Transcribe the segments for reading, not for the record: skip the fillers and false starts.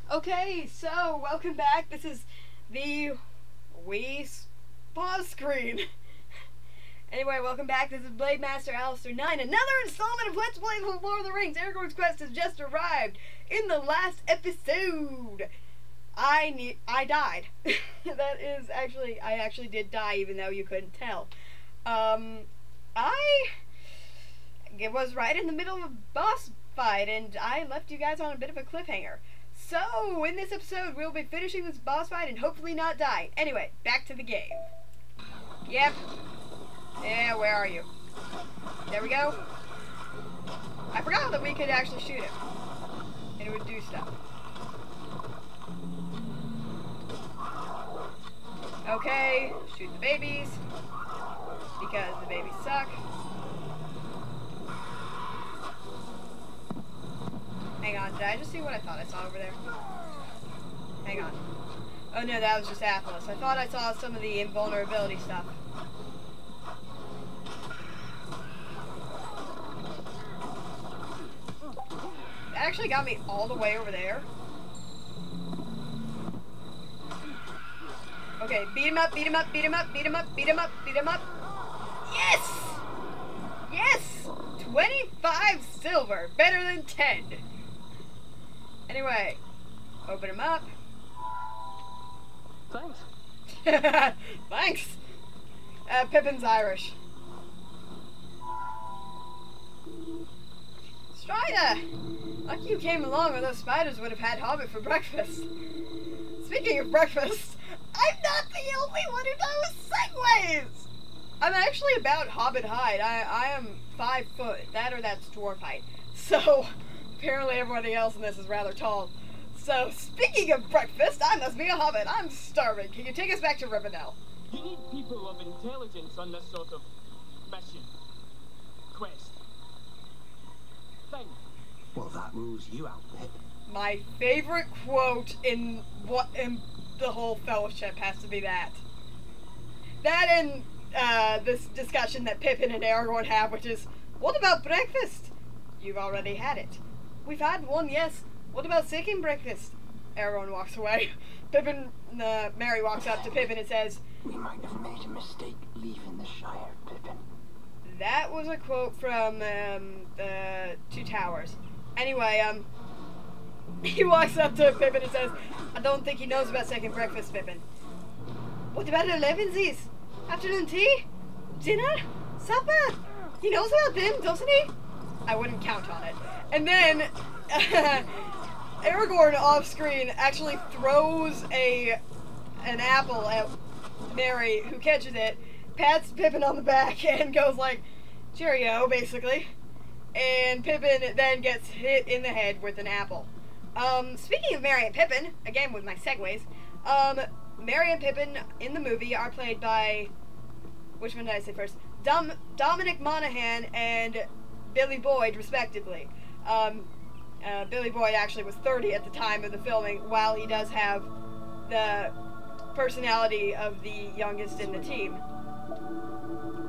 Okay, so welcome back. This is the Wii pause screen. Anyway, welcome back. This is Blade Master Alistair 9. Another installment of Let's Play The Lord of the Rings. Aragorn's quest has just arrived. In the last episode, I died. I actually did die, even though you couldn't tell. It was right in the middle of a boss fight, and I left you guys on a bit of a cliffhanger. So, in this episode, we'll be finishing this boss fight and hopefully not die. Anyway, back to the game. Yep. Yeah, where are you? There we go. I forgot that we could actually shoot him. And it would do stuff. Okay, shoot the babies. Because the babies suck. Hang on, did I just see what I thought I saw over there? Hang on. Oh no, that was just Atlas. I thought I saw some of the invulnerability stuff. That actually got me all the way over there. Okay, beat him up, beat him up, beat him up, beat him up, beat him up, beat him up. Yes! Yes! 25 silver, better than 10. Anyway, open him up. Thanks. Thanks. Pippin's Irish. Strider! Lucky you came along, or those spiders would have had Hobbit for breakfast. Speaking of breakfast, I'm not the only one who knows segues! I'm actually about Hobbit height. I am 5 foot. That or that's dwarf height. So, apparently everybody else in this is rather tall. So, speaking of breakfast, I must be a hobbit. I'm starving. Can you take us back to Rivendell? You need people of intelligence on this sort of mission. Quest. Thing. Well, that rules you out, Pip. My favorite quote in the whole Fellowship has to be that. That and this discussion that Pippin and Aragorn have, which is, what about breakfast? You've already had it. We've had one, yes. What about second breakfast? Aragorn walks away. Merry walks up to Pippin and says, We might have made a mistake leaving the Shire, Pippin. that was a quote from the Two Towers. Anyway, he walks up to Pippin and says, I don't think he knows about second breakfast, Pippin. What about 11sies? Afternoon tea? Dinner? Supper? He knows about them, doesn't he? I wouldn't count on it. And then Aragorn off screen actually throws an apple at Merry, who catches it, pats Pippin on the back, and goes like, cheerio, basically. And Pippin then gets hit in the head with an apple. Speaking of Merry and Pippin, again with my segues, Merry and Pippin in the movie are played by, which one did I say first? Dominic Monaghan and Billy Boyd, respectively. Billy Boyd actually was 30 at the time of the filming, while he does have the personality of the youngest in the team.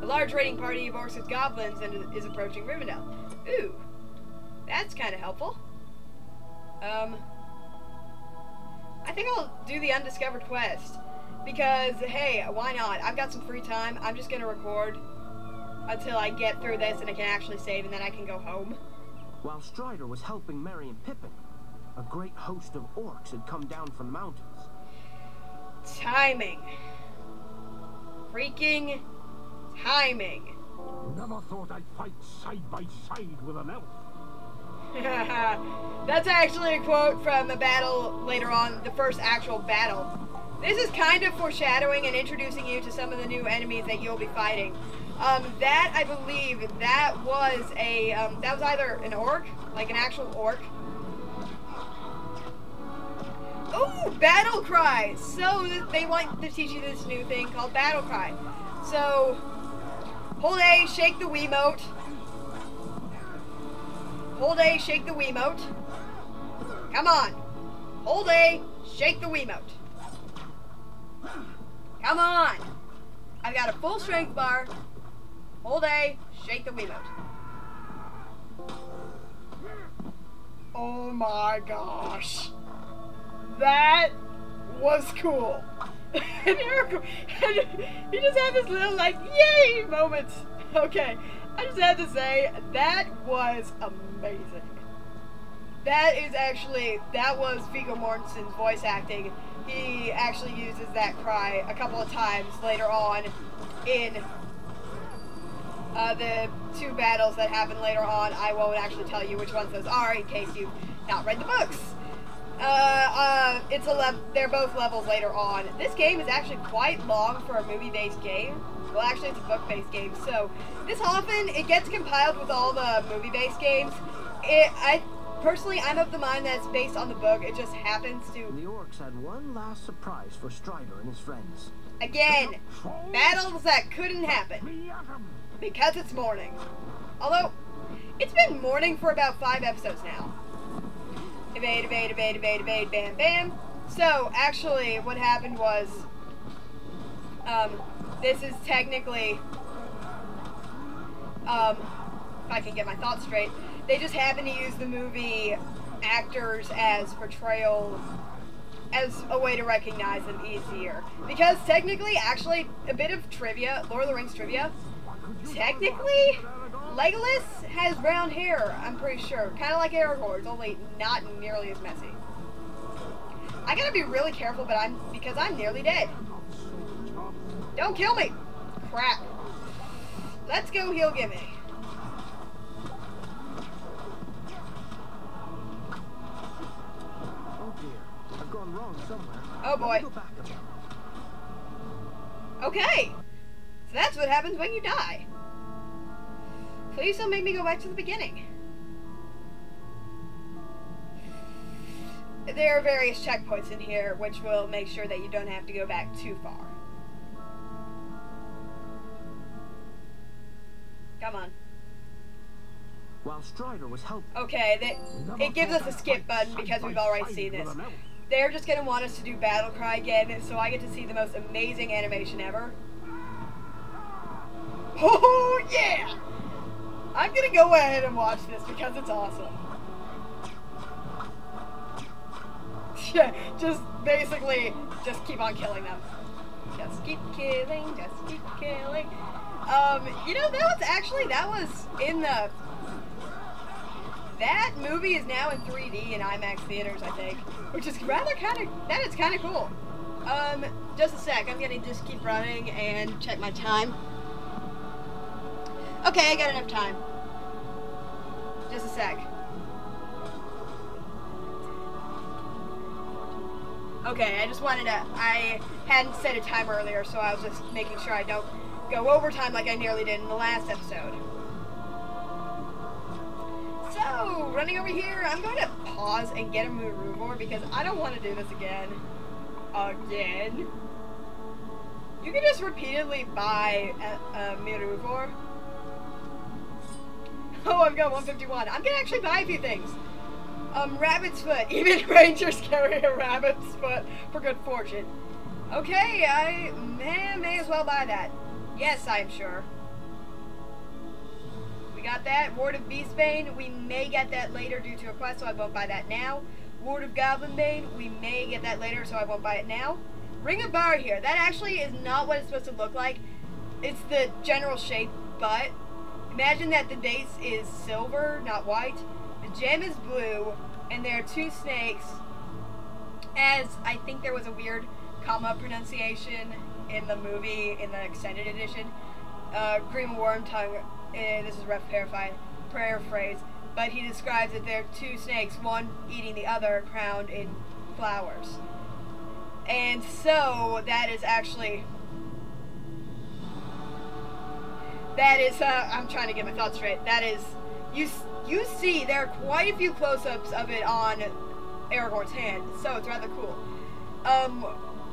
A large raiding party of orcs and goblins is approaching Rivendell. Ooh, that's kind of helpful. I think I'll do the undiscovered quest, because, hey, why not? I've got some free time. I'm just going to record until I get through this and I can actually save, and then I can go home. While Strider was helping Merry and Pippin, a great host of orcs had come down from the mountains. Timing. Freaking timing. Never thought I'd fight side by side with an elf. That's actually a quote from the battle later on, the first actual battle. This is kind of foreshadowing and introducing you to some of the new enemies that you'll be fighting. That, I believe, that was either an orc, like an actual orc. Ooh, battle cry! So, they want to teach you this new thing called battle cry. So, hold A, shake the Wiimote. Hold A, shake the Wiimote. Come on. Hold A, shake the Wiimote. Come on. I've got a full strength bar. Hold A, shake the Wiimote. Oh my gosh. That was cool. And he just had this little, like, yay moment. Okay, I just had to say, that was amazing. That was Viggo Mortensen's voice acting. He actually uses that cry a couple of times later on in the two battles that happen later on. I won't actually tell you which ones those are in case you've not read the books. They're both levels later on. This game is actually quite long for a movie-based game. Well, actually, it's a book-based game. So this often it gets compiled with all the movie-based games. Personally, I'm of the mind that it's based on the book. It just happens to. The orcs had one last surprise for Strider and his friends. Again, battles that couldn't happen because it's morning. Although, it's been morning for about 5 episodes now. Evade, evade, evade, evade, evade, bam, bam. So, actually, what happened was, this is technically, if I can get my thoughts straight, they just happen to use the movie actors as portrayal, as a way to recognize them easier. Because technically, actually, a bit of trivia, Lord of the Rings trivia, technically, Legolas has brown hair, I'm pretty sure. Kind of like Aragorn, only not nearly as messy. I gotta be really careful, because I'm nearly dead. Don't kill me! Crap. Let's go heal Gimme. Oh dear, I've gone wrong somewhere. Oh boy. Go back a bit. Okay! So that's what happens when you die. Please don't make me go back to the beginning. There are various checkpoints in here which will make sure that you don't have to go back too far. Come on. While Strider was helping. Okay, it gives us a skip button because we've already seen this. They're just going to want us to do Battle Cry again, so I get to see the most amazing animation ever. Oh, yeah! I'm going to go ahead and watch this because it's awesome. Yeah, just basically, just keep on killing them. Just keep killing, just keep killing. You know, that was in the... That movie is now in 3D in IMAX theaters, I think. Which is rather that is kind of cool. Just a sec, I'm gonna just keep running and check my time. Okay, I got enough time. Just a sec. Okay, I just wanted to, I hadn't set a time earlier, so I was just making sure I don't go overtime like I nearly did in the last episode. So, running over here, I'm going to pause and get a Maruvor because I don't want to do this again. Again. You can just repeatedly buy a Maruvor. Oh, I've got 151. I'm going to actually buy a few things. Rabbit's foot. Even rangers carry a rabbit's foot for good fortune. Okay, I may as well buy that. Yes, I'm sure. We got that. Ward of Beastbane, we may get that later due to a quest, so I won't buy that now. Ward of Goblinbane, we may get that later, so I won't buy it now. Ring of Barahir, that actually is not what it's supposed to look like. It's the general shape, but imagine that the base is silver, not white. The gem is blue, and there are 2 snakes, as I think there was a weird comma pronunciation in the movie, in the extended edition. Green Wormtongue, this is rough paraphrase, but he describes that there are 2 snakes, one eating the other, crowned in flowers. And so, that is actually... That is, I'm trying to get my thoughts straight. That is, you see, there are quite a few close-ups of it on Aragorn's hand, so it's rather cool.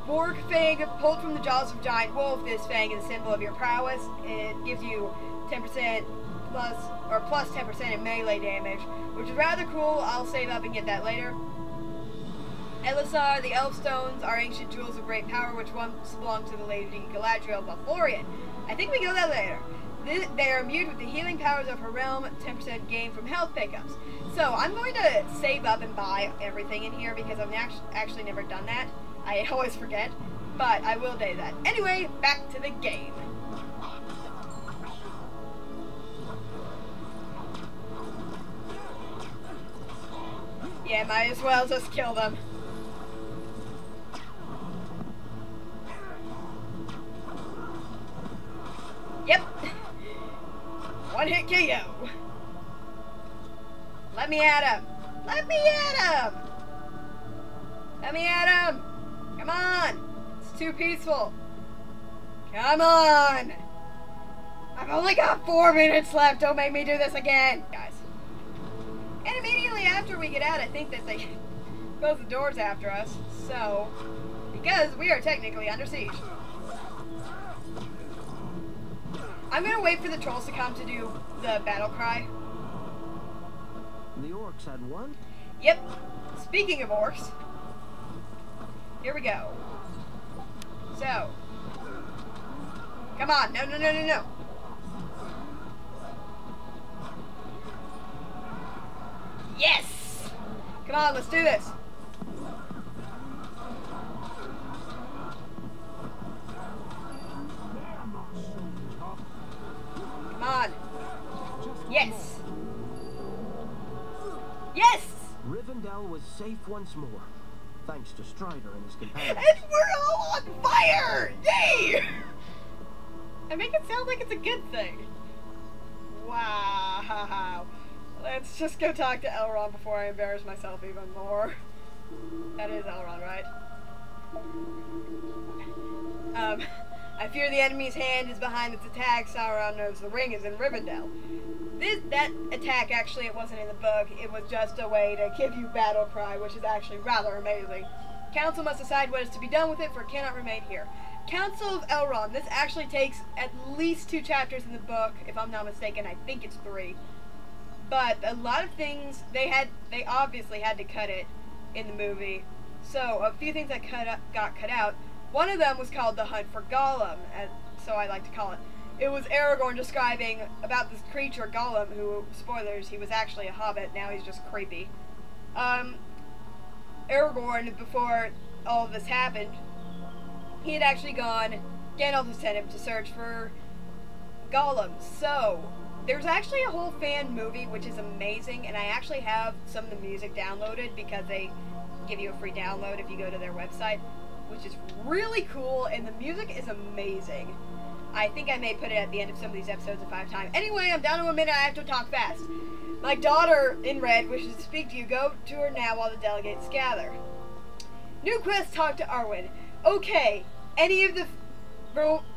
Borg Fang, pulled from the jaws of Giant Wolf. This fang is a symbol of your prowess. It gives you 10% plus 10% in melee damage, which is rather cool. I'll save up and get that later. Elisar, the Elf Stones, are ancient jewels of great power, which once belonged to the Lady Galadriel Balthorian. I think we go that later. They are imbued with the healing powers of her realm, 10% gain from health pickups. So I'm going to save up and buy everything in here because I've actually never done that. I always forget, but I will do that. Anyway, back to the game. Yeah, might as well just kill them. Yep. One hit KO. Let me at him. Let me at him. Let me at him. Come on. It's too peaceful. Come on. I've only got 4 minutes left. Don't make me do this again. Guys. And immediately after we get out, I think that they close the doors after us. So, because we are technically under siege. I'm gonna wait for the trolls to come to do the battle cry. The orcs had one? Yep. Speaking of orcs, here we go. So, come on. No, no, no, no, no. Yes! Come on, let's do this. Come on. Yes. Yes! Rivendell was safe once more, thanks to Strider and his companions. And we're all on fire! Yay! I make it sound like it's a good thing. Wow. Let's just go talk to Elrond before I embarrass myself even more. That is Elrond, right? I fear the enemy's hand is behind its attack. Sauron knows the ring is in Rivendell. That attack, actually, it wasn't in the book. It was just a way to give you battle cry, which is actually rather amazing. Council must decide what is to be done with it, for it cannot remain here. Council of Elrond. This actually takes at least 2 chapters in the book, if I'm not mistaken. I think it's 3. But a lot of things, they obviously had to cut it in the movie. So a few things that got cut out. One of them was called The Hunt for Gollum, so I like to call it. It was Aragorn describing about this creature, Gollum, who, spoilers, he was actually a hobbit, now he's just creepy. Aragorn, before all of this happened, he had actually gone, Gandalf had sent him to search for Gollum. So, there's actually a whole fan movie, which is amazing, and I actually have some of the music downloaded because they give you a free download if you go to their website, which is really cool, and the music is amazing. I think I may put it at the end of some of these episodes if I have time. Anyway, I'm down to 1 minute. I have to talk fast. My daughter, in red, wishes to speak to you. Go to her now while the delegates gather. New quest, talk to Arwen. Okay, any of the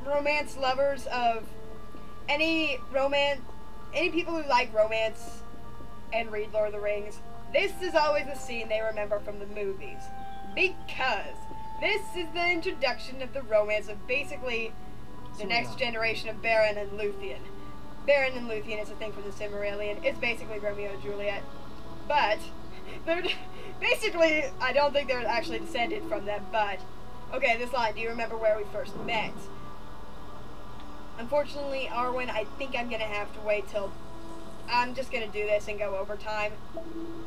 romance lovers of any people who like romance and read Lord of the Rings, this is always a scene they remember from the movies. Because this is the introduction of the romance of basically the next generation of Beren and Luthien. Beren and Luthien is a thing from the Silmarillion. It's basically Romeo and Juliet. But, they're basically, I don't think they're actually descended from them, but, okay, this line, do you remember where we first met? Unfortunately, Arwen, I think I'm gonna have to wait till, I'm just gonna do this and go over time.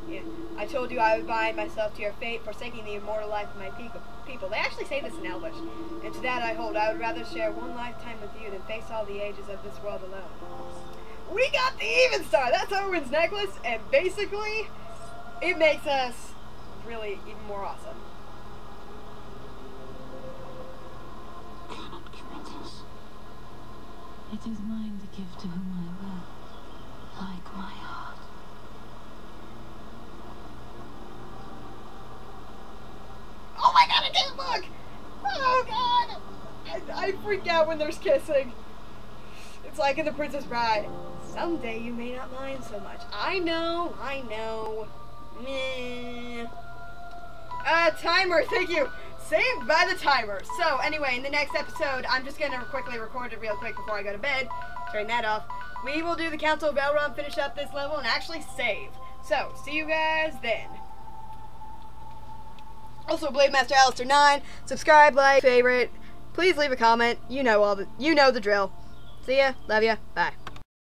Yeah. I told you I would bind myself to your fate, forsaking the immortal life of my people. They actually say this in Elvish. And to that I hold. I would rather share one lifetime with you than face all the ages of this world alone. We got the Even Star! That's Arwen's necklace, and basically, it makes us really even more awesome. It is mine to give to whom I will, like my heart. Oh my god, it didn't look! Oh god! I freak out when there's kissing. It's like in The Princess Bride. Someday you may not mind so much. I know. Meh. Timer, thank you. Saved by the timer. So, anyway, in the next episode, I'm just gonna quickly record it real quick before I go to bed. Turn that off. We will do the Council of Elrond, finish up this level, and actually save. So, see you guys then. Also, Blade Master Alistair 9. Subscribe, like, favorite. Please leave a comment. You know the drill. See ya. Love ya. Bye.